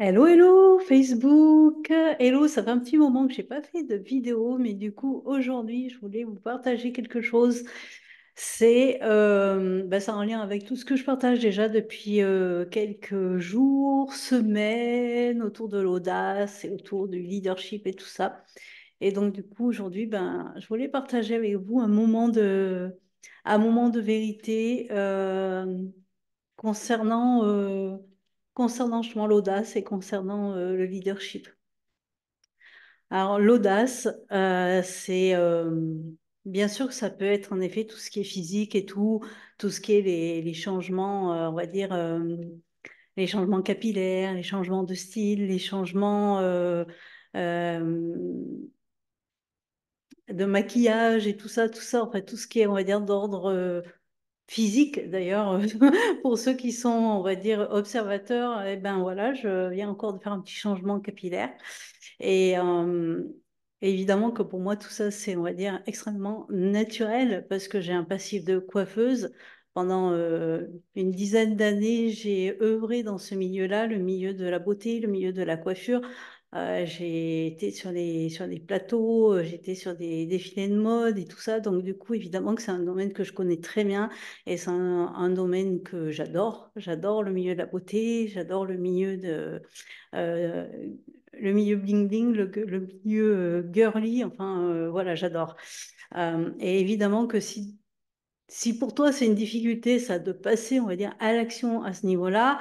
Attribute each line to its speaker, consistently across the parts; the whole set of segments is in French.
Speaker 1: Hello, hello, Facebook. Hello, ça fait un petit moment que j'ai pas fait de vidéo, mais du coup, aujourd'hui, je voulais vous partager quelque chose. C'est en lien avec tout ce que je partage déjà depuis quelques jours, semaines, autour de l'audace et autour du leadership et tout ça. Et donc, du coup, aujourd'hui, je voulais partager avec vous un moment de vérité concernant, concernant justement l'audace et concernant le leadership. Alors, l'audace, bien sûr que ça peut être en effet tout ce qui est physique et tout ce qui est les changements, on va dire, les changements capillaires, les changements de style, les changements euh, de maquillage et tout ça, en fait, tout ce qui est, on va dire, d'ordre physique d'ailleurs, pour ceux qui sont, on va dire, observateurs, eh ben voilà, je viens encore de faire un petit changement capillaire. Et évidemment que pour moi, tout ça, c'est, on va dire, extrêmement naturel parce que j'ai un passif de coiffeuse. Pendant une dizaine d'années, j'ai œuvré dans ce milieu-là, le milieu de la beauté, le milieu de la coiffure. J'ai été sur des plateaux, j'étais sur des défilés de mode et tout ça. Donc, du coup, évidemment que c'est un domaine que je connais très bien et c'est un domaine que j'adore. J'adore le milieu de la beauté, j'adore euh, le milieu bling bling, le milieu girly. Enfin, voilà, j'adore. Et évidemment que si pour toi c'est une difficulté, ça, de passer, on va dire, à l'action à ce niveau-là,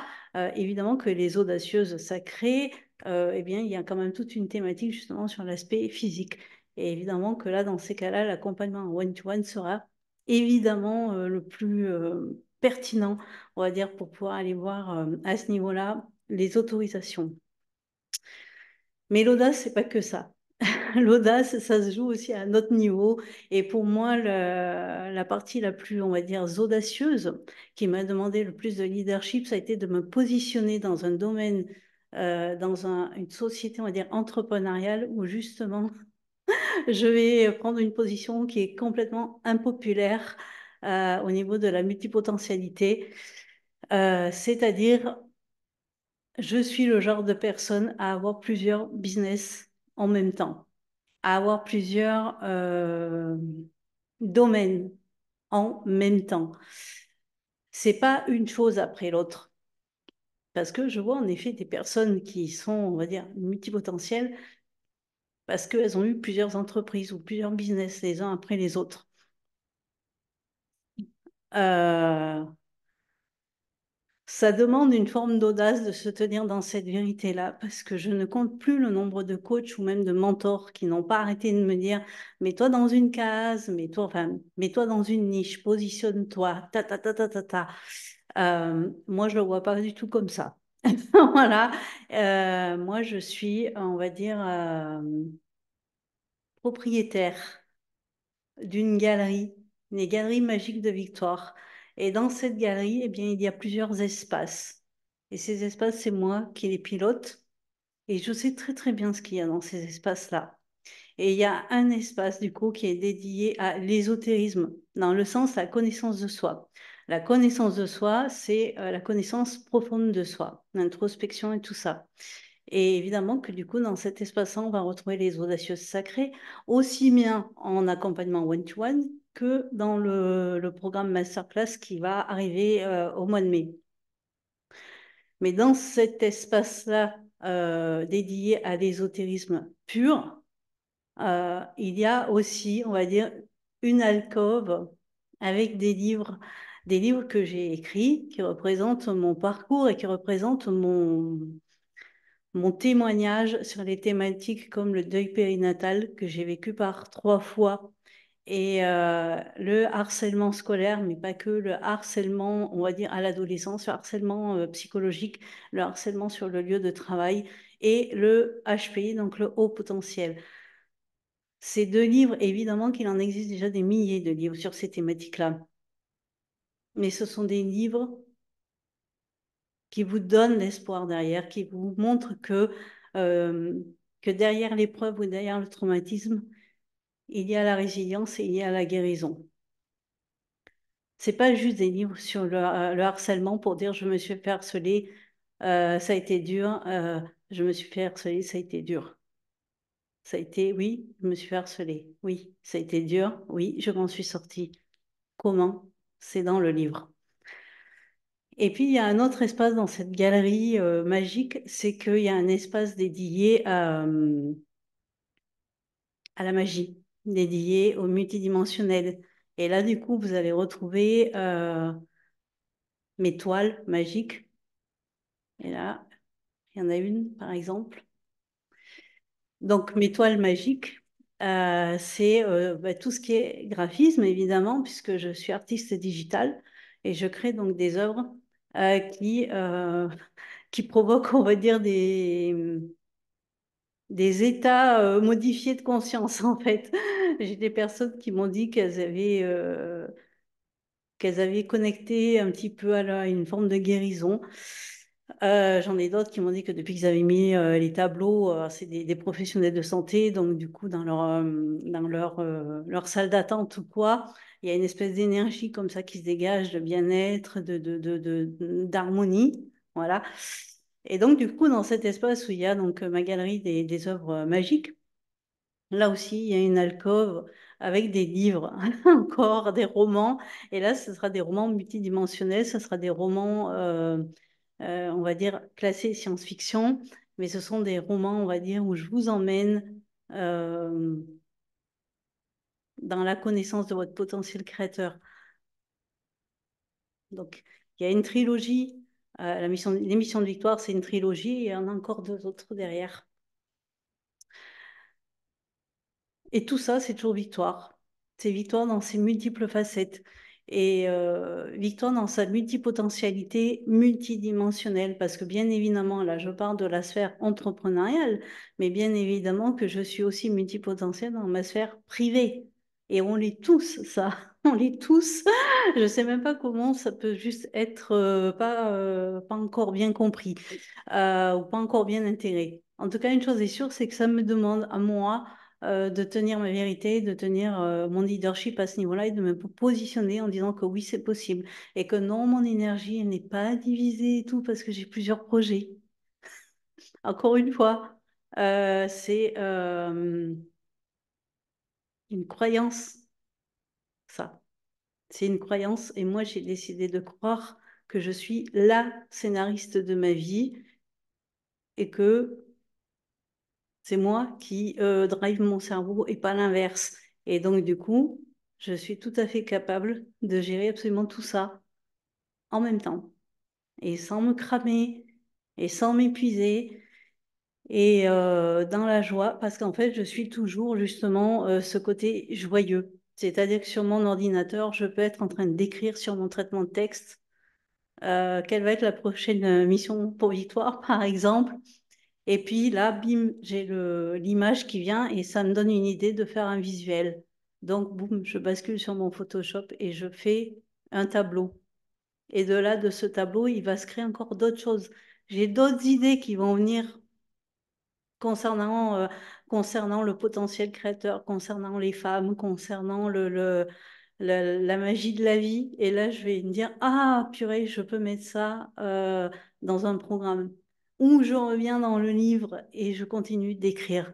Speaker 1: évidemment que les audacieuses sacrées, eh bien, il y a quand même toute une thématique justement sur l'aspect physique. Et évidemment que là, dans ces cas-là, l'accompagnement en one-to-one sera évidemment le plus pertinent, on va dire, pour pouvoir aller voir à ce niveau-là les autorisations. Mais l'audace, c'est pas que ça. L'audace, ça se joue aussi à un autre niveau. Et pour moi, la partie la plus, on va dire, audacieuse, qui m'a demandé le plus de leadership, ça a été de me positionner dans un domaine, une société, on va dire, entrepreneuriale, où justement, je vais prendre une position qui est complètement impopulaire au niveau de la multipotentialité. C'est-à-dire, je suis le genre de personne à avoir plusieurs business en même temps, à avoir plusieurs domaines en même temps. C'est pas une chose après l'autre. Parce que je vois en effet des personnes qui sont, on va dire, multipotentielles parce qu'elles ont eu plusieurs entreprises ou plusieurs business les uns après les autres. Euh, Ça demande une forme d'audace de se tenir dans cette vérité-là, parce que je ne compte plus le nombre de coachs ou même de mentors qui n'ont pas arrêté de me dire, mets-toi dans une case, mets-toi dans une niche, positionne-toi, ta ta ta ta ta ta. Moi, je le vois pas du tout comme ça. Voilà. Moi, je suis, on va dire, propriétaire d'une galerie, les Galeries Magiques de Victoire. Et dans cette galerie, eh bien, il y a plusieurs espaces. Et ces espaces, c'est moi qui les pilote. Et je sais très très bien ce qu'il y a dans ces espaces-là. Et il y a un espace, du coup, qui est dédié à l'ésotérisme, dans le sens de la connaissance de soi. La connaissance de soi, c'est la connaissance profonde de soi, l'introspection et tout ça. Et évidemment que du coup, dans cet espace-là, on va retrouver les audacieuses sacrées, aussi bien en accompagnement one-to-one que dans le programme Masterclass qui va arriver au mois de mai. Mais dans cet espace-là, dédié à l'ésotérisme pur, il y a aussi, on va dire, une alcôve avec des livres que j'ai écrits qui représentent mon parcours et qui représentent mon témoignage sur les thématiques comme le deuil périnatal que j'ai vécu par 3 fois et le harcèlement scolaire, mais pas que, le harcèlement, on va dire, à l'adolescence, le harcèlement psychologique, le harcèlement sur le lieu de travail et le HPI, donc le haut potentiel. Ces 2 livres, évidemment qu'il en existe déjà des milliers de livres sur ces thématiques-là, mais ce sont des livres qui vous donnent l'espoir derrière, qui vous montrent euh, que derrière l'épreuve ou derrière le traumatisme, il y a la résilience et il y a la guérison. C'est pas juste des livres sur le harcèlement pour dire je me suis fait harceler. Ça a été dur. Je me suis fait harceler, ça a été dur. Ça a été, oui, je me suis fait harceler. Oui, ça a été dur. Oui, je m'en suis sortie. Comment? C'est dans le livre. Et puis, il y a un autre espace dans cette galerie magique, c'est qu'il y a un espace dédié à la magie, dédié au multidimensionnel. Et là, du coup, vous allez retrouver mes toiles magiques. Et là, il y en a une, par exemple. Donc, mes toiles magiques, c'est bah, tout ce qui est graphisme, évidemment, puisque je suis artiste digital et je crée donc des œuvres qui provoquent, on va dire, des états modifiés de conscience, en fait. J'ai des personnes qui m'ont dit qu'elles avaient connecté un petit peu à une forme de guérison. J'en ai d'autres qui m'ont dit que depuis qu'ils avaient mis les tableaux, c'est des professionnels de santé, donc du coup dans leur salle d'attente ou quoi, il y a une espèce d'énergie comme ça qui se dégage, de bien-être, d'harmonie, voilà. Et donc du coup dans cet espace où il y a donc ma galerie des œuvres magiques, là aussi, il y a une alcôve avec des livres, encore des romans. Et là, ce sera des romans multidimensionnels, ce sera des romans, on va dire, classés science-fiction. Mais ce sont des romans, on va dire, où je vous emmène euh, dans la connaissance de votre potentiel créateur. Donc, il y a une trilogie. L'émission de Victoire, c'est une trilogie et il y en a encore deux autres derrière. Et tout ça, c'est toujours Victoire. C'est Victoire dans ses multiples facettes. Et Victoire dans sa multipotentialité multidimensionnelle. Parce que bien évidemment, là, je parle de la sphère entrepreneuriale, mais bien évidemment que je suis aussi multipotentielle dans ma sphère privée. Et on l'est tous, ça. On l'est tous. Je ne sais même pas comment ça peut juste être pas encore bien compris ou pas encore bien intégré. En tout cas, une chose est sûre, c'est que ça me demande à moi de tenir ma vérité, de tenir mon leadership à ce niveau-là et de me positionner en disant que oui, c'est possible et que non, mon énergie, elle n'est pas divisée et tout parce que j'ai plusieurs projets. Encore une fois, c'est une croyance, ça. C'est une croyance et moi, j'ai décidé de croire que je suis la scénariste de ma vie et que c'est moi qui drive mon cerveau et pas l'inverse. Et donc, du coup, je suis tout à fait capable de gérer absolument tout ça en même temps et sans me cramer et sans m'épuiser et dans la joie parce qu'en fait, je suis toujours justement ce côté joyeux. C'est-à-dire que sur mon ordinateur, je peux être en train d'écrire sur mon traitement de texte quelle va être la prochaine mission pour Victoire, par exemple. Et puis là, bim, j'ai l'image qui vient et ça me donne une idée de faire un visuel. Donc, boum, je bascule sur mon Photoshop et je fais un tableau. Et de là, de ce tableau, il va se créer encore d'autres choses. J'ai d'autres idées qui vont venir concernant, concernant le potentiel créateur, concernant les femmes, concernant la magie de la vie. Et là, je vais me dire, ah, purée, je peux mettre ça dans un programme. Ou je reviens dans le livre et je continue d'écrire.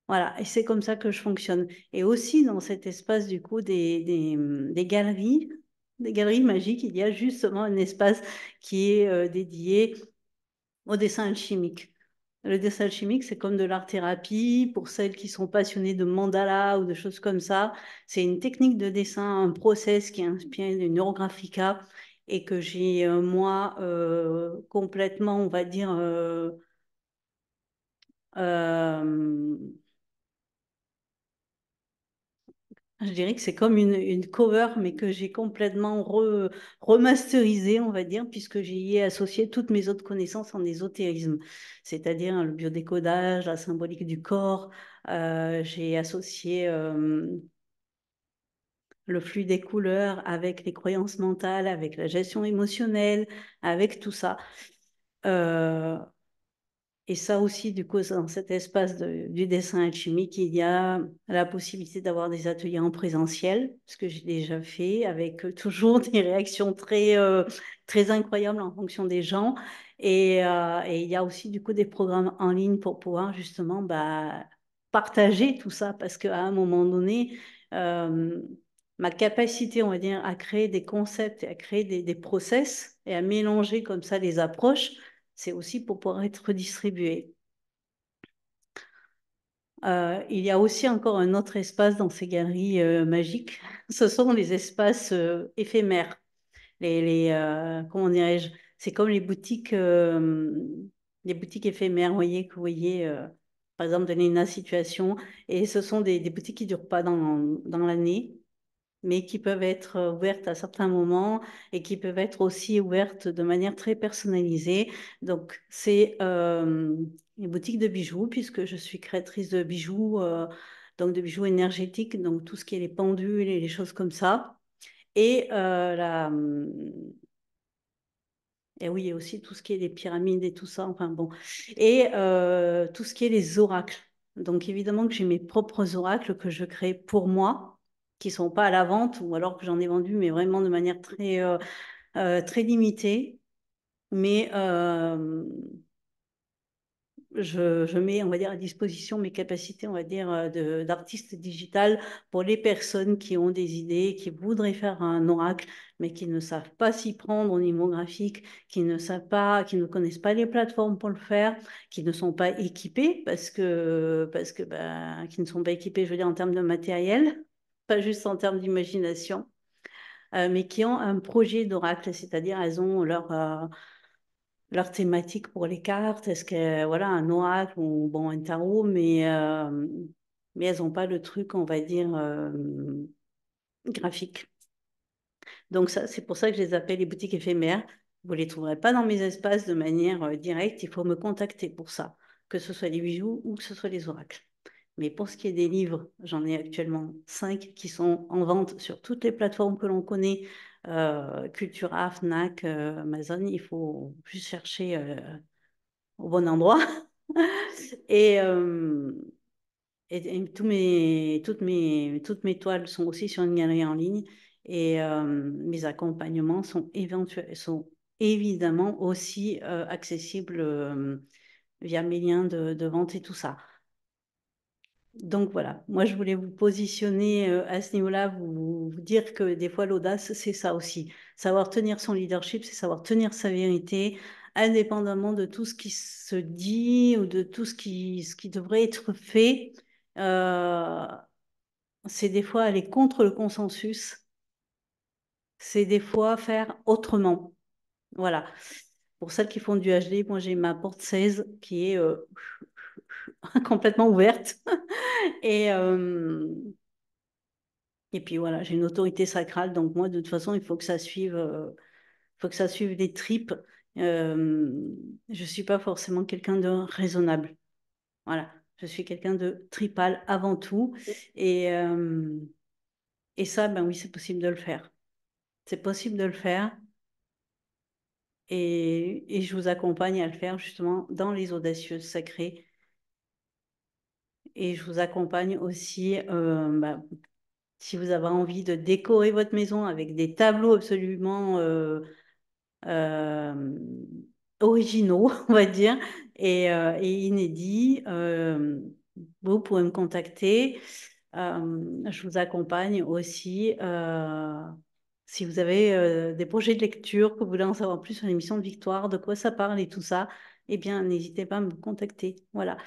Speaker 1: Voilà, et c'est comme ça que je fonctionne. Et aussi dans cet espace du coup des galeries magiques, il y a justement un espace qui est dédié au dessin alchimique. Le dessin alchimique, c'est comme de l'art-thérapie. Pour celles qui sont passionnées de mandala ou de choses comme ça, c'est une technique de dessin, un process qui est inspiré du Neurographica et que j'ai, moi, complètement, on va dire, euh, je dirais que c'est comme une cover, mais que j'ai complètement remasterisé, on va dire, puisque j'y ai associé toutes mes autres connaissances en ésotérisme, c'est-à-dire le biodécodage, la symbolique du corps. J'ai associé le flux des couleurs avec les croyances mentales, avec la gestion émotionnelle, avec tout ça. Euh, Et ça aussi, du coup, dans cet espace du dessin alchimique, il y a la possibilité d'avoir des ateliers en présentiel, ce que j'ai déjà fait, avec toujours des réactions très incroyables en fonction des gens. Et il y a aussi, du coup, des programmes en ligne pour pouvoir justement partager tout ça, parce qu'à un moment donné, euh, ma capacité, on va dire, à créer des concepts, et à créer des process et à mélanger comme ça les approches, c'est aussi pour pouvoir être redistribué. Il y a aussi encore un autre espace dans ces galeries magiques. Ce sont les espaces éphémères. Comment dirais-je? C'est comme les boutiques éphémères, vous voyez, par exemple, donner une situation. Et ce sont des boutiques qui ne durent pas dans l'année, mais qui peuvent être ouvertes à certains moments et qui peuvent être aussi ouvertes de manière très personnalisée. Donc, c'est une boutique de bijoux, puisque je suis créatrice de bijoux, donc de bijoux énergétiques, donc tout ce qui est les pendules et les choses comme ça. Et et oui, il y a aussi tout ce qui est les pyramides et tout ça, enfin bon. Et tout ce qui est les oracles. Donc évidemment que j'ai mes propres oracles que je crée pour moi, qui sont pas à la vente, ou alors que j'en ai vendu, mais vraiment de manière très limitée. Mais je mets, on va dire, à disposition mes capacités, on va dire, d'artiste digital pour les personnes qui ont des idées, qui voudraient faire un oracle, mais qui ne savent pas s'y prendre au niveau graphique, qui ne savent pas, qui ne connaissent pas les plateformes pour le faire, qui ne sont pas équipés qui ne sont pas équipés, je veux dire, en termes de matériel, pas juste en termes d'imagination, mais qui ont un projet d'oracle, c'est-à-dire elles ont leur thématique pour les cartes. Est-ce que, voilà, un oracle ou bon, un tarot, mais elles n'ont pas le truc, on va dire, graphique. Donc, ça, c'est pour ça que je les appelle les boutiques éphémères. Vous ne les trouverez pas dans mes espaces de manière directe. Il faut me contacter pour ça, que ce soit les bijoux ou que ce soit les oracles. Mais pour ce qui est des livres, j'en ai actuellement 5 qui sont en vente sur toutes les plateformes que l'on connaît, Cultura, Fnac, Amazon. Il faut juste chercher au bon endroit. Et, euh, et toutes mes toiles sont aussi sur une galerie en ligne. Et mes accompagnements sont évidemment aussi accessibles via mes liens de vente et tout ça. Donc voilà, moi je voulais vous positionner à ce niveau-là, vous dire que des fois l'audace, c'est ça aussi. Savoir tenir son leadership, c'est savoir tenir sa vérité, indépendamment de tout ce qui se dit ou de tout ce qui devrait être fait. Euh, c'est des fois aller contre le consensus, c'est des fois faire autrement. Voilà. Pour celles qui font du HD, moi j'ai ma porte 16 qui est complètement ouverte. Et, Et puis voilà, j'ai une autorité sacrale, donc moi, de toute façon, il faut que ça suive les tripes. Euh, je ne suis pas forcément quelqu'un de raisonnable. Voilà, je suis quelqu'un de tripal avant tout. Et, euh, et ça, ben oui, c'est possible de le faire. C'est possible de le faire. Et je vous accompagne à le faire justement dans les audacieuses sacrées. Et je vous accompagne aussi, si vous avez envie de décorer votre maison avec des tableaux absolument euh, originaux, on va dire, et inédits, vous pouvez me contacter. Je vous accompagne aussi. Si vous avez des projets de lecture, que vous voulez en savoir plus sur l'émission de Victoire, de quoi ça parle et tout ça, eh bien, n'hésitez pas à me contacter. Voilà.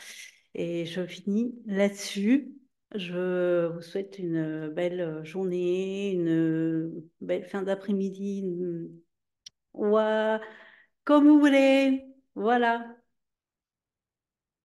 Speaker 1: Et je finis là-dessus. Je vous souhaite une belle journée, une belle fin d'après-midi, ouais, comme vous voulez. Voilà.